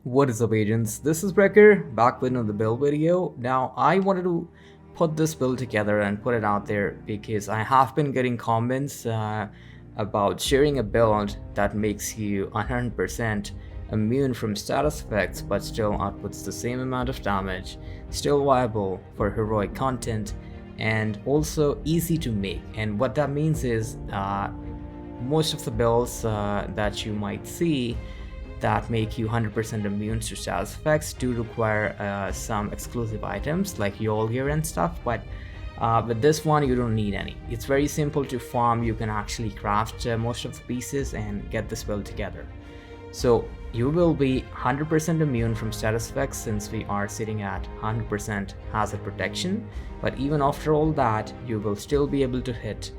What is up, agents? This is Brecker, back with another build video. Now, I wanted to put this build together and put it out there because I have been getting comments about sharing a build that makes you 100% immune from status effects but still outputs the same amount of damage, still viable for heroic content, and also easy to make. And what that means is most of the builds that you might see that make you 100% immune to status effects do require some exclusive items like Yol gear and stuff, but with this one you don't need any. It's very simple to farm. You can actually craft most of the pieces and get this build together. So you will be 100% immune from status effects since we are sitting at 100% hazard protection, but even after all that you will still be able to hit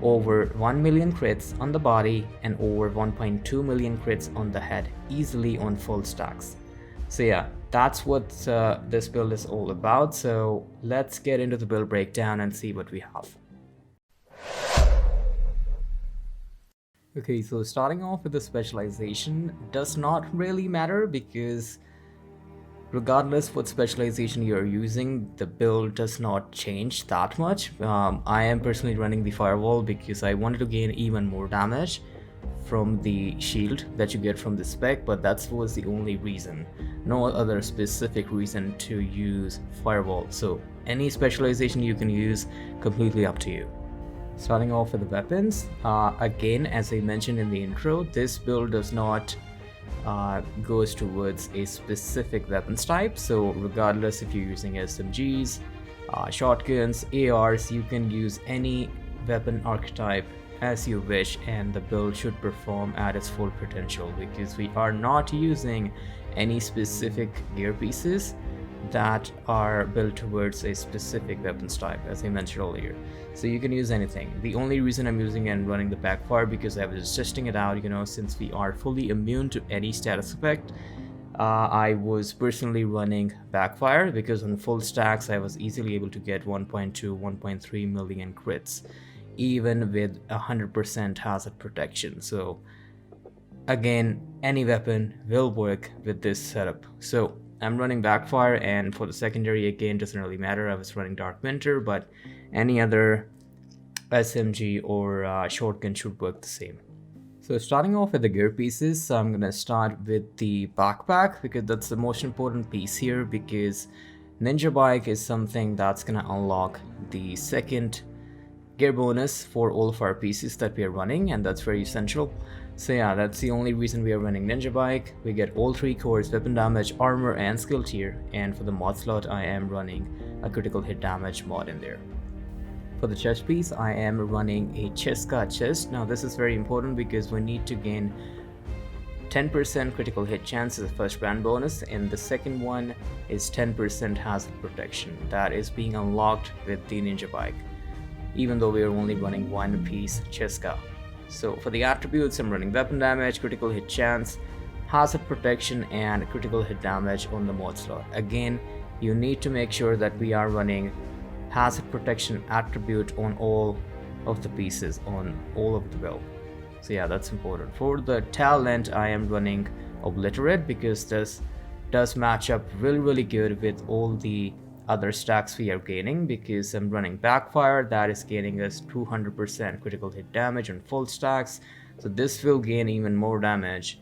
over 1 million crits on the body and over 1.2 million crits on the head easily on full stacks. So yeah, that's what this build is all about. So let's get into the build breakdown and see what we have. Okay, so starting off with the specialization does not really matter because regardless what specialization you're using, the build does not change that much. I am personally running the firewall because I wanted to gain even more damage from the shield that you get from the spec, but that was the only reason. No other specific reason to use firewall. So any specialization you can use, completely up to you. Starting off with the weapons, again, as I mentioned in the intro, this build does not goes towards a specific weapons type. So regardless if you're using SMGs, shotguns, ARs, you can use any weapon archetype as you wish and the build should perform at its full potential because we are not using any specific gear pieces that are built towards a specific weapons type, as I mentioned earlier. So you can use anything. The only reason I'm using and running the backfire because I was testing it out, since we are fully immune to any status effect. I was personally running backfire because on full stacks I was easily able to get 1.2 1.3 million crits even with 100% hazard protection. So again, any weapon will work with this setup. So I'm running backfire, and for the secondary, again, doesn't really matter. I was running Dark Winter, but any other SMG or shotgun should work the same. So starting off with the gear pieces, I'm gonna start with the backpack because that's the most important piece here, because Ninja Bike is something that's gonna unlock the second gear bonus for all of our pieces that we are running, and that's very essential. So yeah, that's the only reason we are running Ninja Bike. We get all 3 cores, weapon damage, armor, and skill tier, and for the mod slot I am running a critical hit damage mod in there. For the chest piece, I am running a Cheska chest. Now this is very important because we need to gain 10% critical hit chance as a first brand bonus, and the second one is 10% hazard protection. That is being unlocked with the Ninja Bike, even though we are only running one piece Cheska. So for the attributes, I'm running weapon damage, critical hit chance, hazard protection, and critical hit damage on the mod slot. Again, you need to make sure that we are running hazard protection attribute on all of the pieces, on all of the build. So yeah, that's important. For the talent, I am running Obliterate because this does match up really good with all the other stacks we are gaining, because I'm running backfire that is gaining us 200% critical hit damage on full stacks, so this will gain even more damage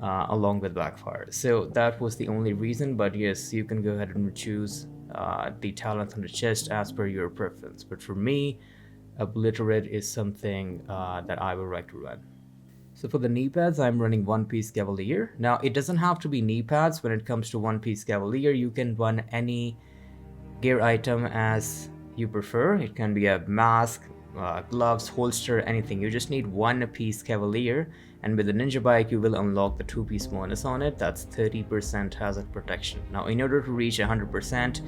along with backfire. So that was the only reason, but yes, you can go ahead and choose the talent on the chest as per your preference, but for me, Obliterate is something that I would like to run. So for the knee pads, I'm running One Piece Cavalier. Now it doesn't have to be knee pads when it comes to One Piece Cavalier. You can run any gear item as you prefer. It can be a mask, gloves, holster, anything. You just need one piece Cavalier, and with the Ninja Bike you will unlock the 2-piece bonus on it. That's 30% hazard protection. Now in order to reach 100%,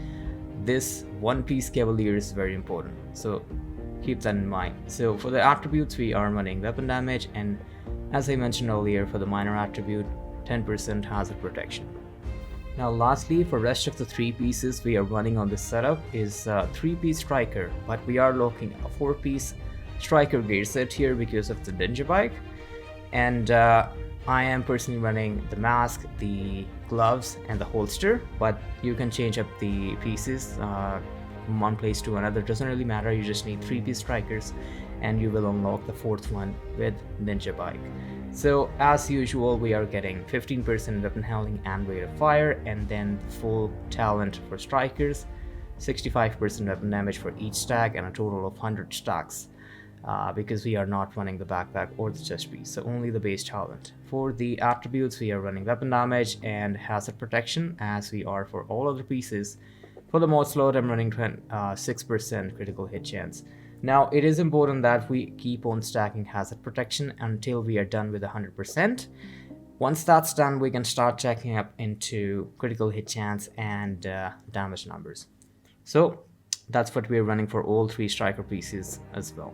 this one piece Cavalier is very important, so keep that in mind. So for the attributes, we are running weapon damage, and as I mentioned earlier, for the minor attribute, 10% hazard protection. Now lastly, for rest of the 3 pieces we are running on this setup is 3-piece striker, but we are looking a 4-piece striker gear set here because of the Ninja Bike. And I am personally running the mask, the gloves, and the holster, but you can change up the pieces from one place to another. It doesn't really matter. You just need 3-piece strikers, and you will unlock the 4th one with Ninja Bike. So as usual, we are getting 15% weapon handling and rate of fire, and then full talent for strikers, 65% weapon damage for each stack, and a total of 100 stacks. Because we are not running the backpack or the chest piece, so only the base talent. For the attributes, we are running weapon damage and hazard protection, as we are for all other pieces. For the mod slot, I'm running 6% critical hit chance. Now, it is important that we keep on stacking hazard protection until we are done with 100%. Once that's done, we can start checking up into critical hit chance and damage numbers. So that's what we're running for all 3 striker pieces as well.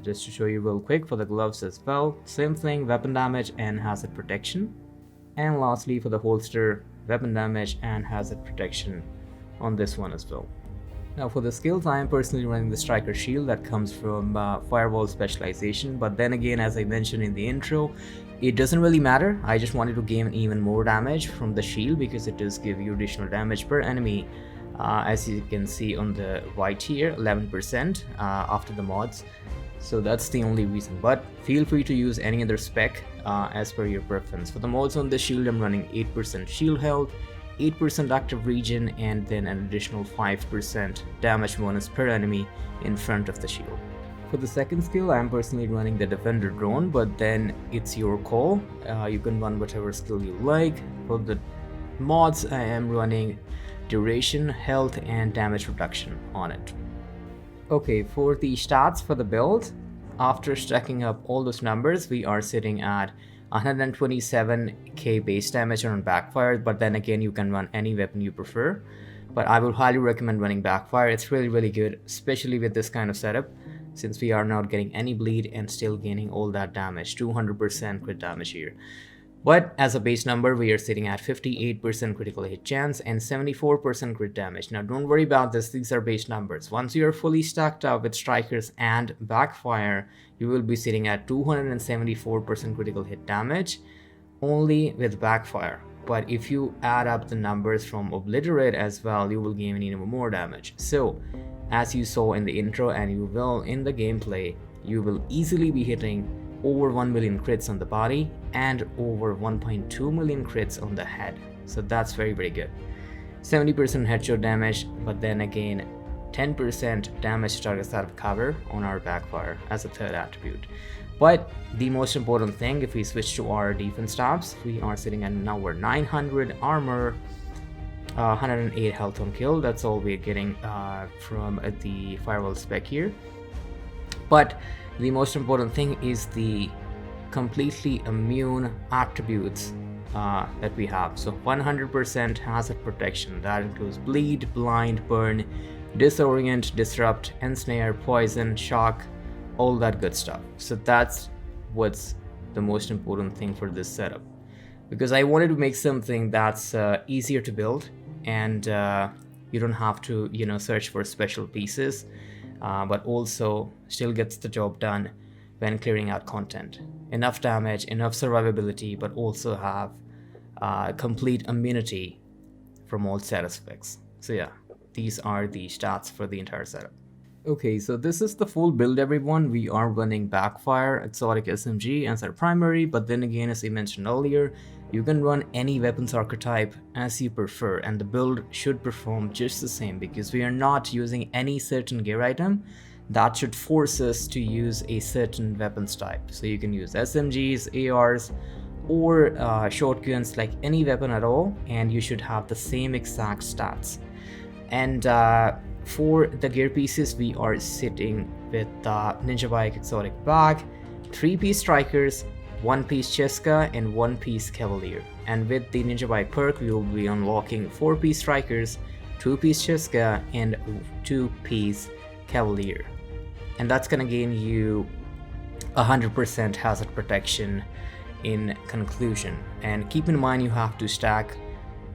Just to show you real quick, for the gloves as well, same thing, weapon damage and hazard protection. And lastly, for the holster, weapon damage and hazard protection on this one as well. Now for the skills, I am personally running the striker shield that comes from firewall specialization, but then again, as I mentioned in the intro, it doesn't really matter. I just wanted to gain even more damage from the shield because it does give you additional damage per enemy. As you can see on the right here, 11% after the mods. So that's the only reason, but feel free to use any other spec as per your preference. For the mods on the shield, I'm running 8% shield health, 8% active regen, and then an additional 5% damage bonus per enemy in front of the shield. For the second skill, I'm personally running the defender drone, but then it's your call. You can run whatever skill you like. For the mods, I am running duration, health, and damage reduction on it. Okay, for the stats for the build, after stacking up all those numbers, we are sitting at 127k base damage on backfire, but then again, you can run any weapon you prefer. But I would highly recommend running backfire. It's really good, especially with this kind of setup, since we are not getting any bleed and still gaining all that damage, 200% crit damage here. But as a base number, we are sitting at 58% critical hit chance and 74% crit damage. Now don't worry about this, these are base numbers. Once you are fully stacked up with strikers and backfire, you will be sitting at 274% critical hit damage only with backfire. But if you add up the numbers from obliterate as well, you will gain even more damage. So as you saw in the intro and you will in the gameplay, you will easily be hitting over 1 million crits on the body and over 1.2 million crits on the head. So that's very good. 70% headshot damage, but then again 10% damage to targets out of cover on our backfire as a third attribute. But the most important thing, if we switch to our defense stats, we are sitting at now we're 900 armor, 108 health on kill. That's all we're getting from the firewall spec here. But the most important thing is the completely immune attributes that we have. So 100% hazard protection, that includes bleed, blind, burn, disorient, disrupt, ensnare, poison, shock, all that good stuff. So that's what's the most important thing for this setup, because I wanted to make something that's easier to build and you don't have to search for special pieces, but also still gets the job done when clearing out content. Enough damage, enough survivability, but also have complete immunity from all status effects. So yeah, these are the stats for the entire setup. Okay, so this is the full build, everyone. We are running backfire, exotic SMG as our primary, but then again, as I mentioned earlier, you can run any weapons archetype as you prefer, and the build should perform just the same because we are not using any certain gear item that should force us to use a certain weapons type. So you can use SMGs, ARs, or shotguns, like any weapon at all, and you should have the same exact stats. And for the gear pieces, we are sitting with Ninja Bike exotic bag, 3-piece strikers, 1-piece Cheska, and 1-piece Cavalier. And with the Ninja Bike perk, we will be unlocking 4-piece strikers, 2-piece Cheska, and 2-piece Cavalier. And that's gonna gain you 100% hazard protection in conclusion. And keep in mind, you have to stack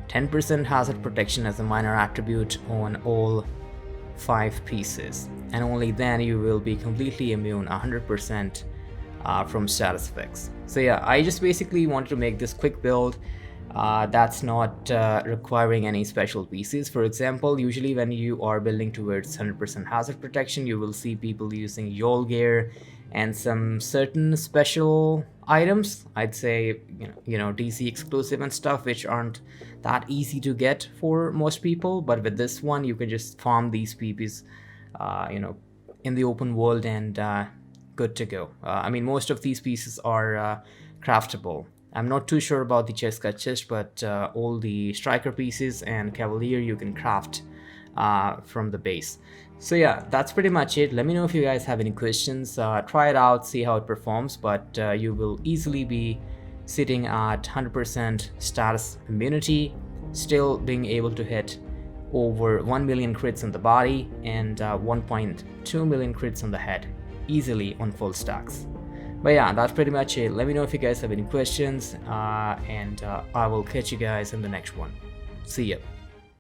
10% hazard protection as a minor attribute on all 5 pieces, and only then you will be completely immune 100% from status effects. So yeah, I just basically wanted to make this quick build that's not requiring any special pieces. For example, usually when you are building towards 100% hazard protection, you will see people using Yol gear and some certain special items, I'd say, DC exclusive and stuff, which aren't that easy to get for most people. But with this one, you can just farm these PPs in the open world and good to go. I mean, most of these pieces are craftable. I'm not too sure about the chest cut chest, but all the striker pieces and cavalier you can craft from the base. So yeah, that's pretty much it. Let me know if you guys have any questions. Try it out, see how it performs, but you will easily be sitting at 100% status immunity, still being able to hit over 1 million crits on the body and 1.2 million crits on the head, easily on full stacks. But yeah, that's pretty much it. Let me know if you guys have any questions, and I will catch you guys in the next one. See ya.